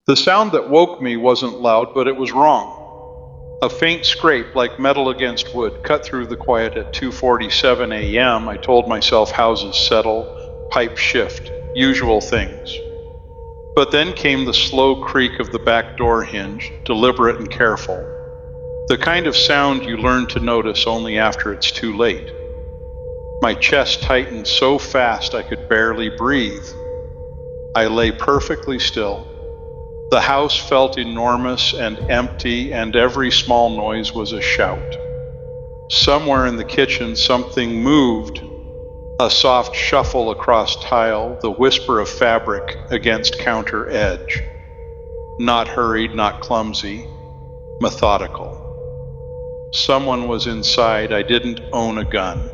The sound that woke me wasn't loud, but it was wrong. A faint scrape, like metal against wood, cut through the quiet at 2:47 a.m. I told myself houses settle, pipes shift, usual things. But then came the slow creak of the back door hinge, deliberate and careful. The kind of sound you learn to notice only after it's too late. My chest tightened so fast I could barely breathe. I lay perfectly still. The house felt enormous and empty, and every small noise was a shout. Somewhere in the kitchen something moved, a soft shuffle across tile, the whisper of fabric against counter edge. Not hurried, not clumsy, methodical. Someone was inside. I didn't own a gun.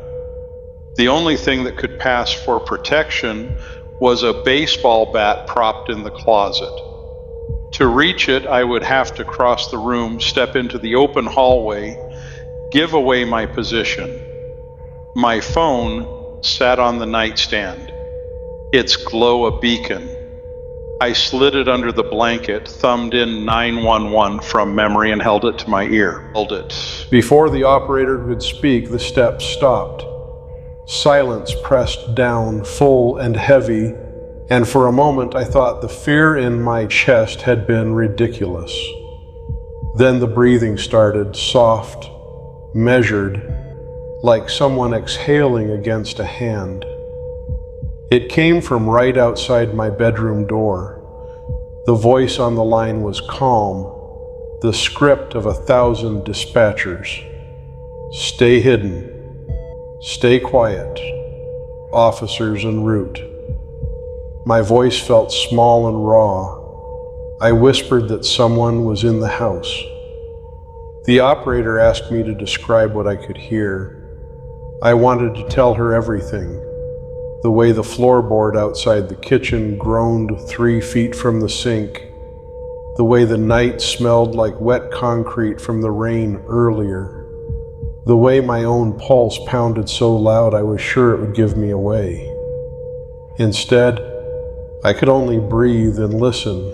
The only thing that could pass for protection was a baseball bat propped in the closet. To reach it, I would have to cross the room, step into the open hallway, give away my position. My phone sat on the nightstand, its glow a beacon. I slid it under the blanket, thumbed in 911 from memory, and held it to my ear. Held it. Before the operator could speak, the steps stopped. Silence pressed down, full and heavy, and for a moment I thought the fear in my chest had been ridiculous. Then the breathing started, soft, measured, like someone exhaling against a hand. It came from right outside my bedroom door. The voice on the line was calm, the script of 1,000 dispatchers. Stay hidden. Stay quiet. Officers en route. My voice felt small and raw. I whispered that someone was in the house. The operator asked me to describe what I could hear. I wanted to tell her everything. The way the floorboard outside the kitchen groaned 3 feet from the sink. The way the night smelled like wet concrete from the rain earlier. The way my own pulse pounded so loud I was sure it would give me away. Instead, I could only breathe and listen.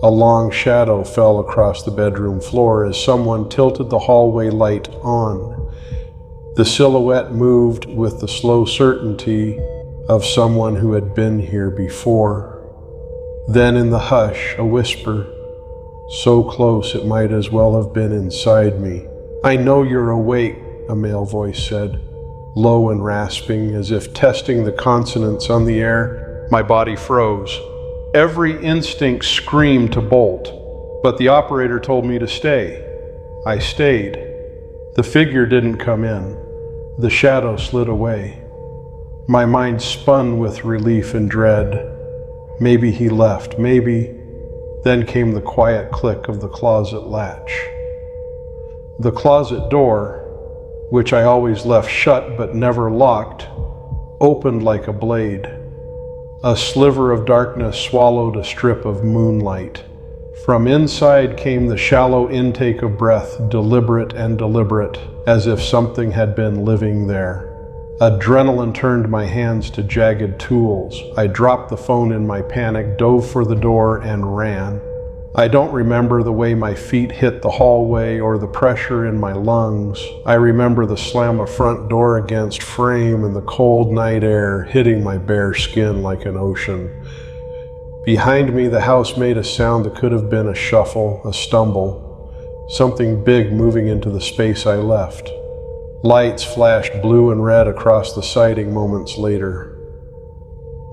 A long shadow fell across the bedroom floor as someone tilted the hallway light on. The silhouette moved with the slow certainty of someone who had been here before. Then in the hush, a whisper, so close it might as well have been inside me. "I know you're awake," a male voice said, low and rasping, as if testing the consonants on the air. My body froze. Every instinct screamed to bolt, but the operator told me to stay. I stayed. The figure didn't come in. The shadow slid away. My mind spun with relief and dread. Maybe he left, maybe. Then came the quiet click of the closet latch. The closet door, which I always left shut but never locked, opened like a blade. A sliver of darkness swallowed a strip of moonlight. From inside came the shallow intake of breath, deliberate, as if something had been living there. Adrenaline turned my hands to jagged tools. I dropped the phone in my panic, dove for the door, and ran. I don't remember the way my feet hit the hallway or the pressure in my lungs. I remember the slam of front door against frame and the cold night air hitting my bare skin like an ocean. Behind me, the house made a sound that could have been a shuffle, a stumble, something big moving into the space I left. Lights flashed blue and red across the siding moments later.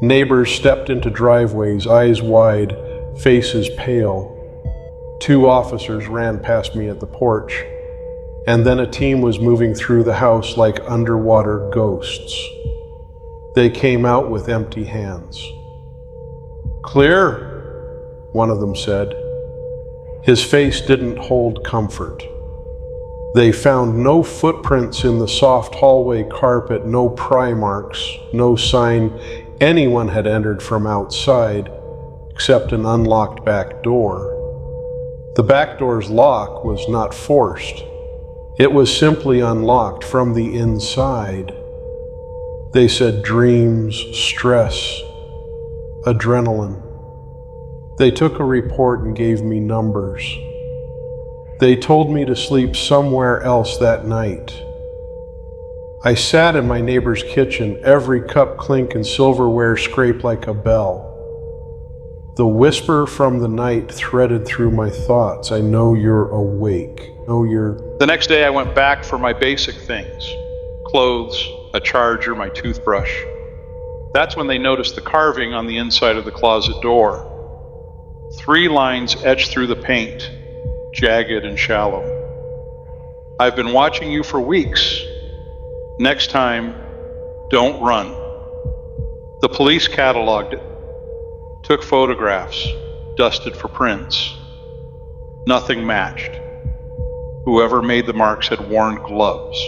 Neighbors stepped into driveways, eyes wide, faces pale. 2 officers ran past me at the porch, and then a team was moving through the house like underwater ghosts. They came out with empty hands. "Clear," one of them said. His face didn't hold comfort. They found no footprints in the soft hallway carpet, no pry marks, no sign anyone had entered from outside, except an unlocked back door. The back door's lock was not forced. It was simply unlocked from the inside. They said dreams, stress, adrenaline. They took a report and gave me numbers. They told me to sleep somewhere else that night. I sat in my neighbor's kitchen, every cup clink and silverware scrape like a bell. The whisper from the night threaded through my thoughts. I know you're awake. The next day I went back for my basic things. Clothes, a charger, my toothbrush. That's when they noticed the carving on the inside of the closet door. 3 lines etched through the paint, jagged and shallow. I've been watching you for weeks. Next time, don't run. The police cataloged it, took photographs, dusted for prints. Nothing matched. Whoever made the marks had worn gloves,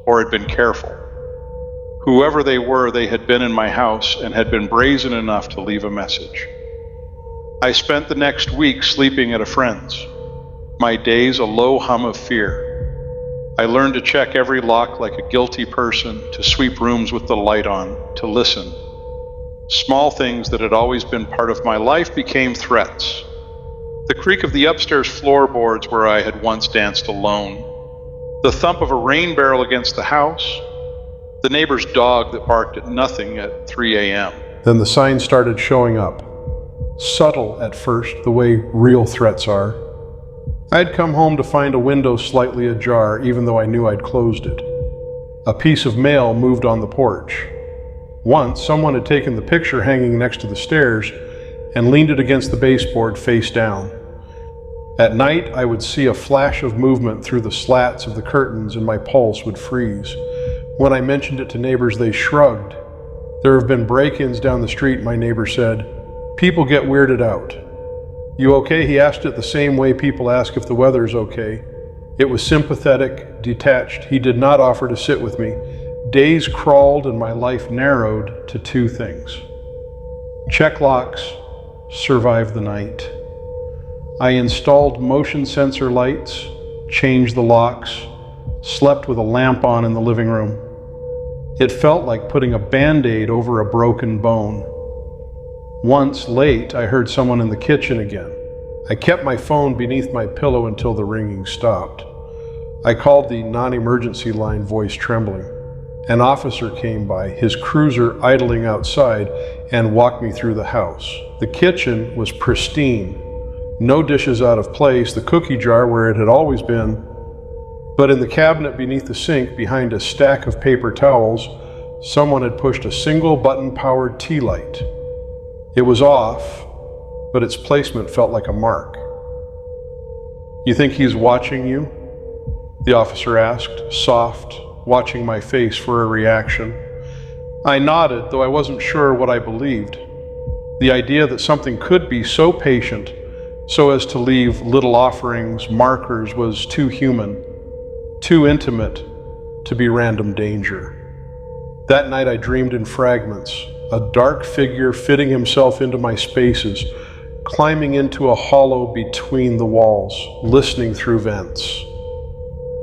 or had been careful. Whoever they were, they had been in my house and had been brazen enough to leave a message. I spent the next week sleeping at a friend's. My days a low hum of fear. I learned to check every lock like a guilty person, to sweep rooms with the light on, to listen. Small things that had always been part of my life became threats. The creak of the upstairs floorboards where I had once danced alone. The thump of a rain barrel against the house. The neighbor's dog that barked at nothing at 3 a.m. Then the signs started showing up. Subtle at first, the way real threats are. I'd come home to find a window slightly ajar, even though I knew I'd closed it. A piece of mail moved on the porch. Once, someone had taken the picture hanging next to the stairs and leaned it against the baseboard face down. At night, I would see a flash of movement through the slats of the curtains and my pulse would freeze. When I mentioned it to neighbors, they shrugged. There have been break-ins down the street, my neighbor said. People get weirded out. You okay? He asked it the same way people ask if the weather's okay. It was sympathetic, detached. He did not offer to sit with me. Days crawled and my life narrowed to 2 things. Check locks, survive the night. I installed motion sensor lights, changed the locks, slept with a lamp on in the living room. It felt like putting a Band-Aid over a broken bone. Once, late, I heard someone in the kitchen again. I kept my phone beneath my pillow until the ringing stopped. I called the non-emergency line, voice trembling. An officer came by, his cruiser idling outside, and walked me through the house. The kitchen was pristine. No dishes out of place, the cookie jar where it had always been. But in the cabinet beneath the sink, behind a stack of paper towels, someone had pushed a single button-powered tea light. It was off, but its placement felt like a mark. You think he's watching you? The officer asked, soft, watching my face for a reaction. I nodded, though I wasn't sure what I believed. The idea that something could be so patient, so as to leave little offerings, markers, was too human, too intimate to be random danger. That night I dreamed in fragments, a dark figure fitting himself into my spaces, climbing into a hollow between the walls, listening through vents.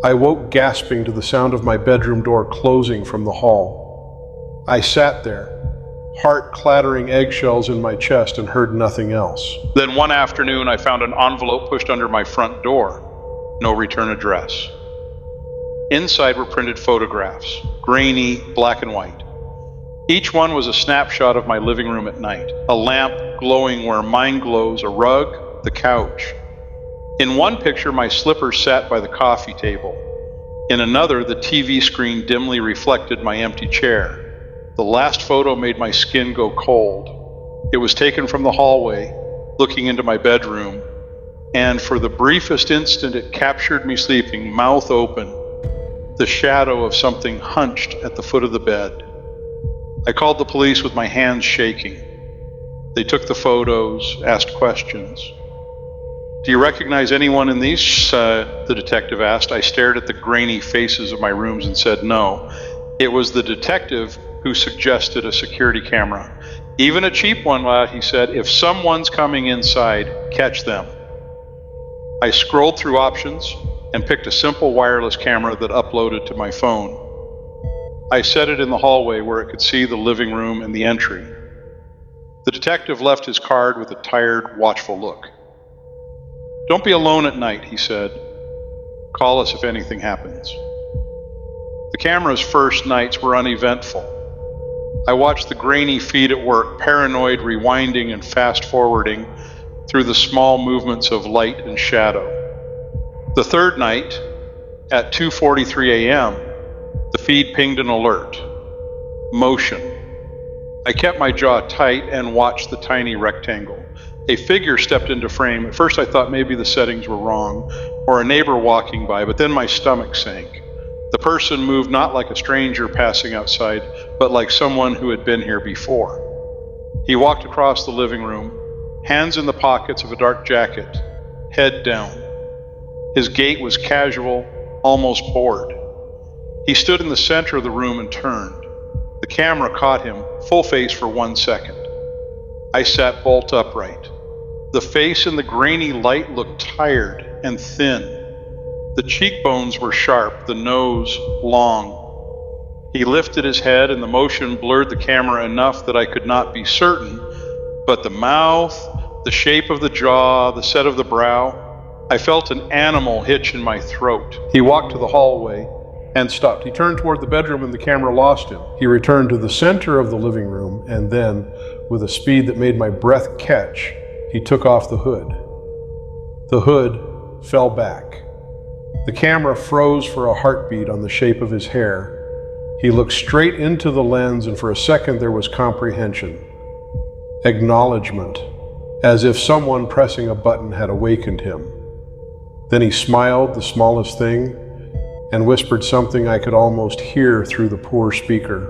I woke gasping to the sound of my bedroom door closing from the hall. I sat there, heart clattering eggshells in my chest, and heard nothing else. Then one afternoon I found an envelope pushed under my front door. No return address. Inside were printed photographs, grainy, black and white. Each one was a snapshot of my living room at night, a lamp glowing where mine glows, a rug, the couch. In one picture, my slippers sat by the coffee table. In another, the TV screen dimly reflected my empty chair. The last photo made my skin go cold. It was taken from the hallway, looking into my bedroom, and for the briefest instant it captured me sleeping, mouth open, the shadow of something hunched at the foot of the bed. I called the police with my hands shaking. They took the photos, asked questions. Do you recognize anyone in these? The detective asked. I stared at the grainy faces of my rooms and said no. It was the detective who suggested a security camera. Even a cheap one, lad, he said. If someone's coming inside, catch them. I scrolled through options and picked a simple wireless camera that uploaded to my phone. I set it in the hallway where it could see the living room and the entry. The detective left his card with a tired, watchful look. "Don't be alone at night," he said. "Call us if anything happens." The camera's first nights were uneventful. I watched the grainy feed at work, paranoid, rewinding and fast-forwarding through the small movements of light and shadow. The third night, at 2:43 a.m., the feed pinged an alert. Motion. I kept my jaw tight and watched the tiny rectangle. A figure stepped into frame. At first I thought maybe the settings were wrong, or a neighbor walking by, but then my stomach sank. The person moved not like a stranger passing outside, but like someone who had been here before. He walked across the living room, hands in the pockets of a dark jacket, head down. His gait was casual, almost bored. He stood in the center of the room and turned. The camera caught him, full face for 1 second. I sat bolt upright. The face in the grainy light looked tired and thin. The cheekbones were sharp, the nose long. He lifted his head and the motion blurred the camera enough that I could not be certain, but the mouth, the shape of the jaw, the set of the brow, I felt an animal hitch in my throat. He walked to the hallway and stopped. He turned toward the bedroom and the camera lost him. He returned to the center of the living room and then, with a speed that made my breath catch, he took off the hood. The hood fell back. The camera froze for a heartbeat on the shape of his hair. He looked straight into the lens and for a second there was comprehension. Acknowledgement, as if someone pressing a button had awakened him. Then he smiled, the smallest thing, and whispered something I could almost hear through the poor speaker.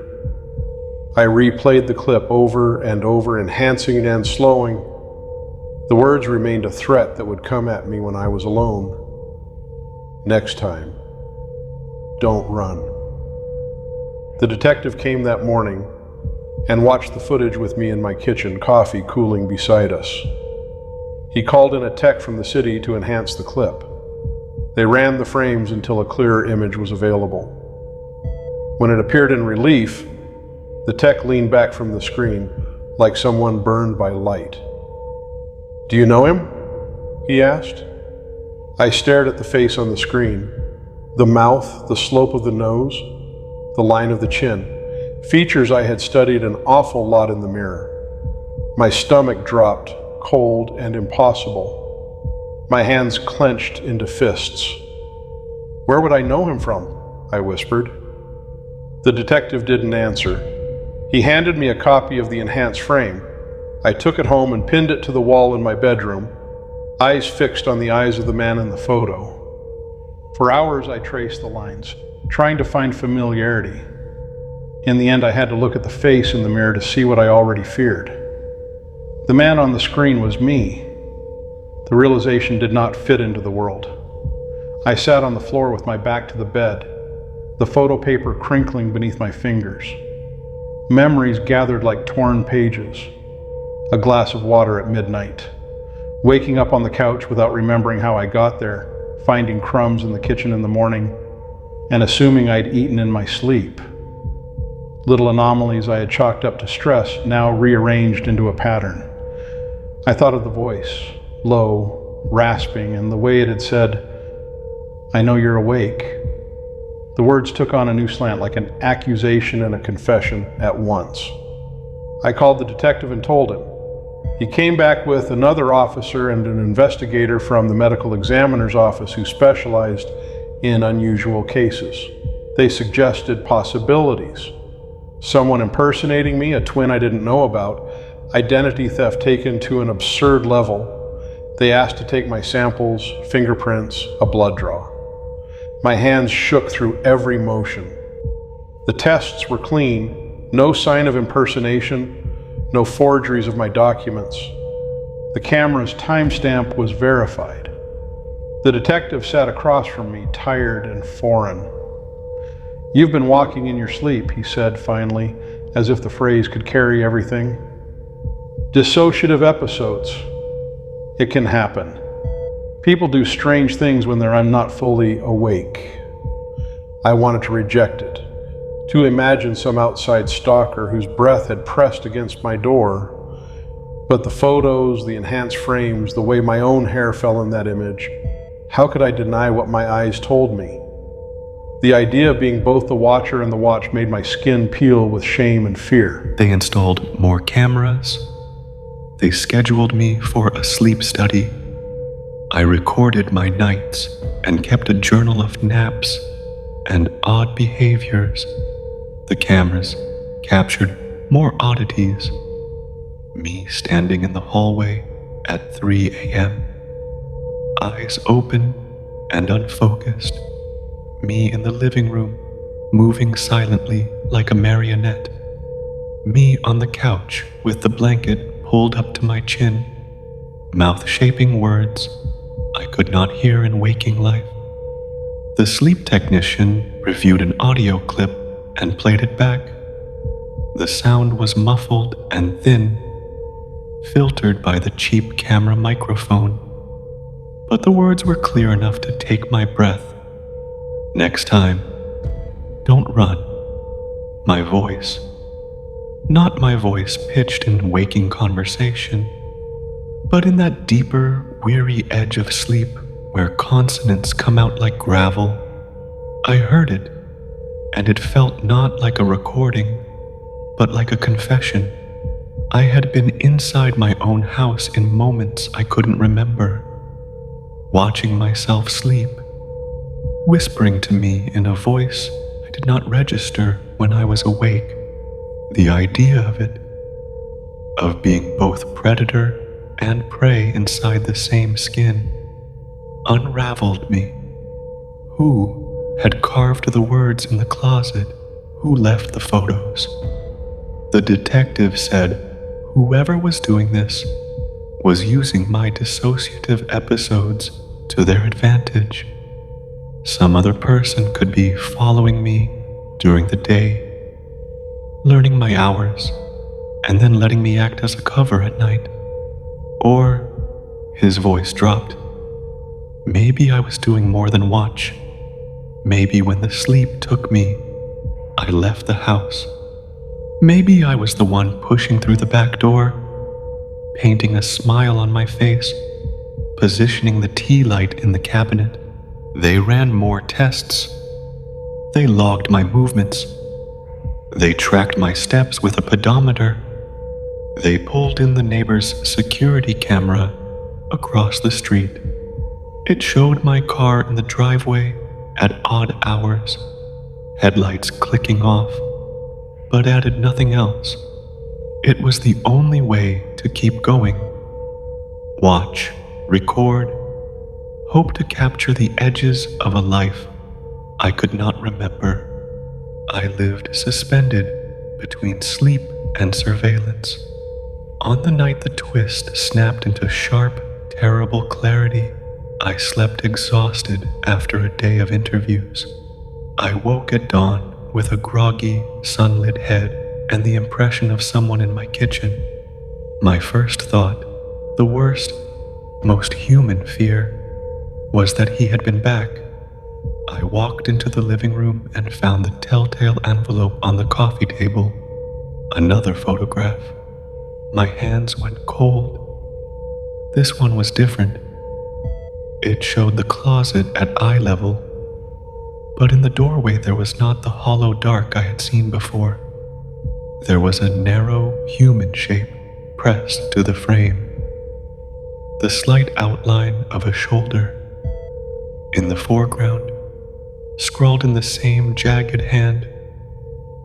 I replayed the clip over and over, enhancing it and slowing. The words remained a threat that would come at me when I was alone. Next time, don't run. The detective came that morning and watched the footage with me in my kitchen, coffee cooling beside us. He called in a tech from the city to enhance the clip. They ran the frames until a clearer image was available. When it appeared in relief, the tech leaned back from the screen like someone burned by light. "Do you know him?" he asked. I stared at the face on the screen. The mouth, the slope of the nose, the line of the chin. Features I had studied an awful lot in the mirror. My stomach dropped, cold and impossible. My hands clenched into fists. "Where would I know him from?" I whispered. The detective didn't answer. He handed me a copy of the enhanced frame. I took it home and pinned it to the wall in my bedroom, eyes fixed on the eyes of the man in the photo. For hours I traced the lines, trying to find familiarity. In the end, I had to look at the face in the mirror to see what I already feared. The man on the screen was me. The realization did not fit into the world. I sat on the floor with my back to the bed, the photo paper crinkling beneath my fingers. Memories gathered like torn pages. A glass of water at midnight. Waking up on the couch without remembering how I got there, finding crumbs in the kitchen in the morning, and assuming I'd eaten in my sleep. Little anomalies I had chalked up to stress now rearranged into a pattern. I thought of the voice, low, rasping, and the way it had said, "I know you're awake." The words took on a new slant, like an accusation and a confession at once. I called the detective and told him. He came back with another officer and an investigator from the medical examiner's office who specialized in unusual cases. They suggested possibilities. Someone impersonating me, a twin I didn't know about, identity theft taken to an absurd level. They asked to take my samples, fingerprints, a blood draw. My hands shook through every motion. The tests were clean, no sign of impersonation, no forgeries of my documents. The camera's timestamp was verified. The detective sat across from me, tired and foreign. "You've been walking in your sleep," he said finally, as if the phrase could carry everything. "Dissociative episodes. It can happen. People do strange things when they're not fully awake." I wanted to reject it, to imagine some outside stalker whose breath had pressed against my door, But the photos, the enhanced frames, the way my own hair fell in that image, how could I deny what my eyes told me? The idea of being both the watcher and the watch made my skin peel with shame and fear. They installed more cameras. They scheduled me for a sleep study. I recorded my nights and kept a journal of naps and odd behaviors. The cameras captured more oddities. Me standing in the hallway at 3 a.m., eyes open and unfocused. Me in the living room, moving silently like a marionette. Me on the couch with the blanket pulled up to my chin, mouth shaping words I could not hear in waking life. The sleep technician reviewed an audio clip and played it back. The sound was muffled and thin, filtered by the cheap camera microphone, but the words were clear enough to take my breath. Next time, don't run. My voice. Not my voice pitched in waking conversation, but in that deeper, weary edge of sleep where consonants come out like gravel. I heard it, and it felt not like a recording, but like a confession. I had been inside my own house in moments I couldn't remember, watching myself sleep, whispering to me in a voice I did not register when I was awake. The idea of being both predator and prey inside the same skin, unraveled me. Who had carved the words in the closet? Who left the photos? The detective said whoever was doing this was using my dissociative episodes to their advantage. Some other person could be following me during the day, learning my hours, and then letting me act as a cover at night. Or, his voice dropped. Maybe I was doing more than watch. Maybe when the sleep took me, I left the house. Maybe I was the one pushing through the back door, painting a smile on my face, positioning the tea light in the cabinet. They ran more tests. They logged my movements. They tracked my steps with a pedometer. They pulled in the neighbor's security camera across the street. It showed my car in the driveway at odd hours, headlights clicking off, but added nothing else. It was the only way to keep going. Watch, record, hope to capture the edges of a life I could not remember. I lived suspended between sleep and surveillance. On the night the twist snapped into sharp, terrible clarity, I slept exhausted after a day of interviews. I woke at dawn with a groggy, sunlit head and the impression of someone in my kitchen. My first thought, the worst, most human fear, was that he had been back. I walked into the living room and found the telltale envelope on the coffee table. Another photograph. My hands went cold. This one was different. It showed the closet at eye level, but in the doorway there was not the hollow dark I had seen before. There was a narrow human shape pressed to the frame. The slight outline of a shoulder. In the foreground, scrawled in the same jagged hand,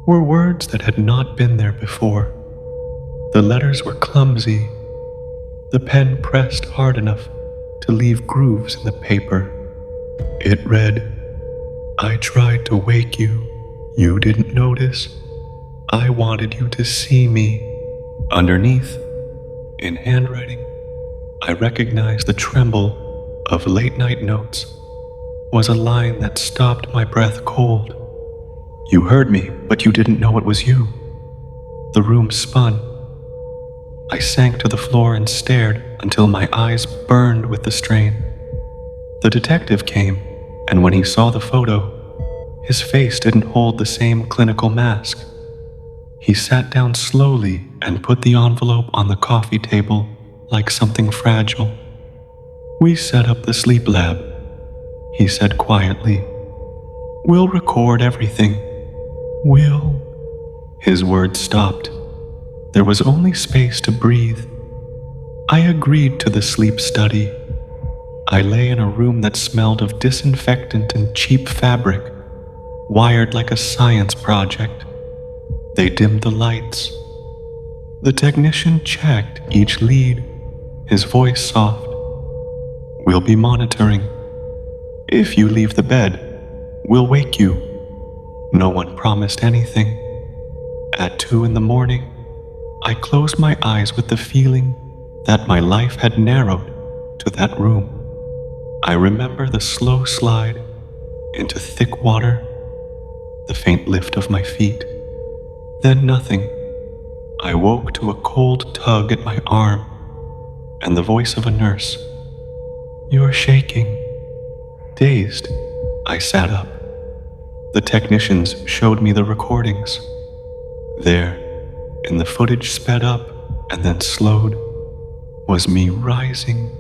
were words that had not been there before. The letters were clumsy, the pen pressed hard enough to leave grooves in the paper. It read, "I tried to wake you. You didn't notice. I wanted you to see me." Underneath, in handwriting, I recognized the tremble of late-night notes, was a line that stopped my breath cold. "You heard me, but you didn't know it was you." The room spun. I sank to the floor and stared until my eyes burned with the strain. The detective came, and when he saw the photo, his face didn't hold the same clinical mask. He sat down slowly and put the envelope on the coffee table like something fragile. "We set up the sleep lab," he said quietly. "We'll record everything. We'll..." His words stopped. There was only space to breathe. I agreed to the sleep study. I lay in a room that smelled of disinfectant and cheap fabric, wired like a science project. They dimmed the lights. The technician checked each lead, his voice soft. "We'll be monitoring. If you leave the bed, we'll wake you." No one promised anything. At 2 in the morning, I closed my eyes with the feeling that my life had narrowed to that room. I remember the slow slide into thick water, the faint lift of my feet, then nothing. I woke to a cold tug at my arm and the voice of a nurse. "You're shaking." Dazed, I sat up. The technicians showed me the recordings. There, in the footage sped up and then slowed, was me rising,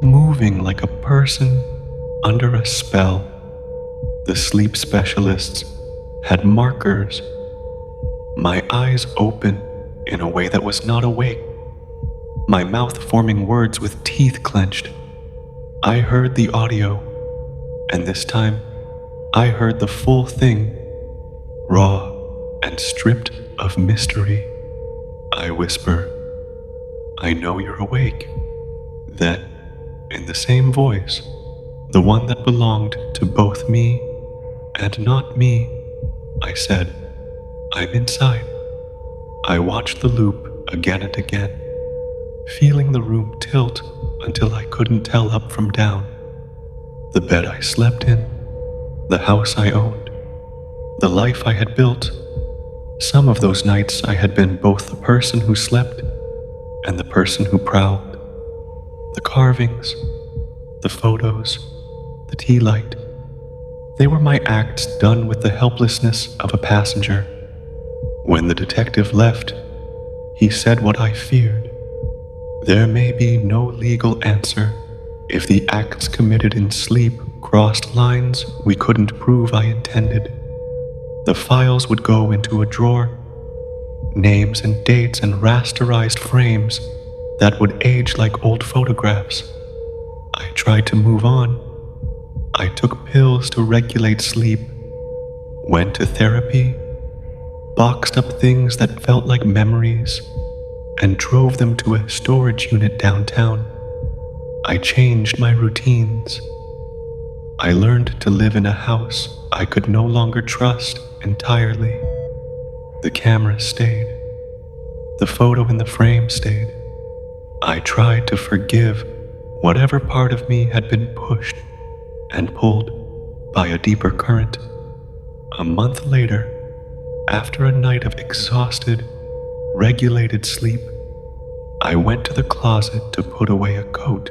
moving like a person under a spell. The sleep specialists had markers. My eyes open in a way that was not awake, my mouth forming words with teeth clenched. I heard the audio, and this time I heard the full thing, raw and stripped of mystery. I whisper, "I know you're awake." Then, in the same voice, the one that belonged to both me and not me, I said, "I'm inside." I watched the loop again and again, feeling the room tilt until I couldn't tell up from down. The bed I slept in, the house I owned, the life I had built. Some of those nights I had been both the person who slept and the person who prowled. The carvings, the photos, the tea light, they were my acts done with the helplessness of a passenger. When the detective left, he said what I feared. There may be no legal answer if the acts committed in sleep crossed lines we couldn't prove I intended. The files would go into a drawer, names and dates and rasterized frames that would age like old photographs. I tried to move on. I took pills to regulate sleep, went to therapy, boxed up things that felt like memories, and drove them to a storage unit downtown. I changed my routines. I learned to live in a house I could no longer trust entirely. The camera stayed. The photo in the frame stayed. I tried to forgive whatever part of me had been pushed and pulled by a deeper current. A month later, after a night of exhausted, regulated sleep, I went to the closet to put away a coat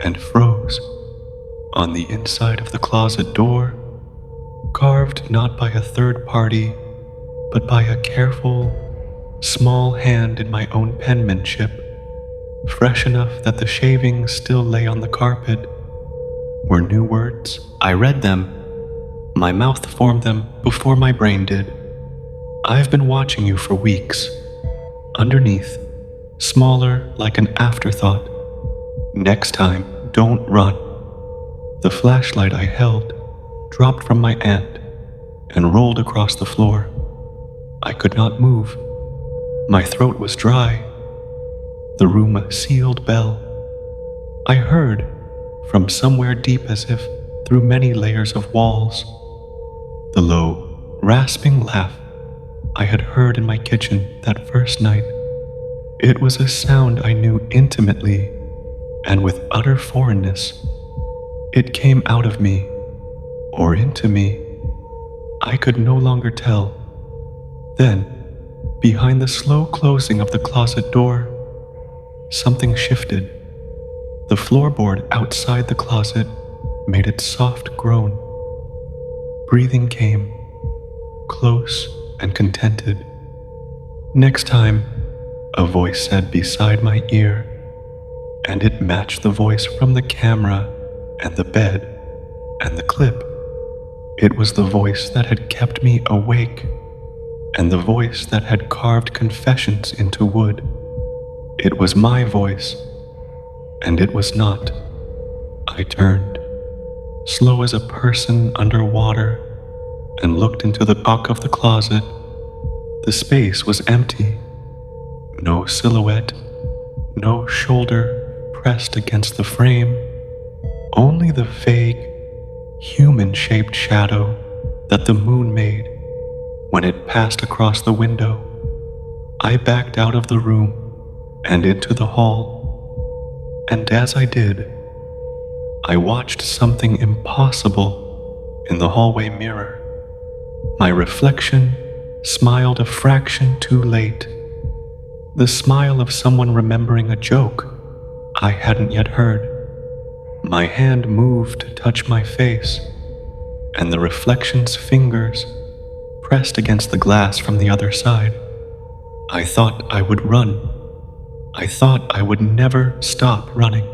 and froze. On the inside of the closet door, carved not by a third party, but by a careful, small hand in my own penmanship, fresh enough that the shavings still lay on the carpet, were new words. I read them. My mouth formed them before my brain did. "I've been watching you for weeks." Underneath, smaller like an afterthought, "Next time, don't run." The flashlight I held dropped from my hand and rolled across the floor. I could not move. My throat was dry. The room a sealed bell. I heard, from somewhere deep as if through many layers of walls, the low, rasping laugh I had heard in my kitchen that first night. It was a sound I knew intimately and with utter foreignness. It came out of me, or into me. I could no longer tell. Then, behind the slow closing of the closet door, something shifted. The floorboard outside the closet made its soft groan. Breathing came, close and contented. Next time, a voice said beside my ear, and it matched the voice from the camera and the bed and the clip. It was the voice that had kept me awake, and the voice that had carved confessions into wood. It was my voice, and it was not. I turned, slow as a person underwater, and looked into the back of the closet. The space was empty. No silhouette, no shoulder pressed against the frame, only the vague, human-shaped shadow that the moon made when it passed across the window. I backed out of the room and into the hall, and as I did, I watched something impossible in the hallway mirror. My reflection smiled a fraction too late, the smile of someone remembering a joke I hadn't yet heard. My hand moved to touch my face, and the reflection's fingers pressed against the glass from the other side. I thought I would run. I thought I would never stop running.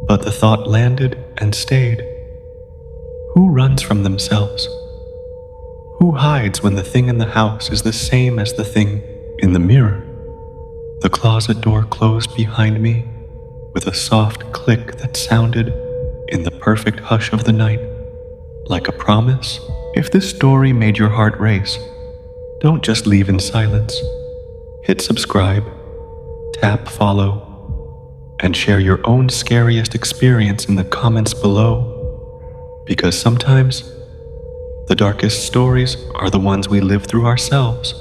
But the thought landed and stayed. Who runs from themselves? Who hides when the thing in the house is the same as the thing in the mirror? The closet door closed behind me with a soft click that sounded, in the perfect hush of the night, like a promise. If this story made your heart race, don't just leave in silence. Hit subscribe, tap follow, and share your own scariest experience in the comments below. Because sometimes, the darkest stories are the ones we live through ourselves.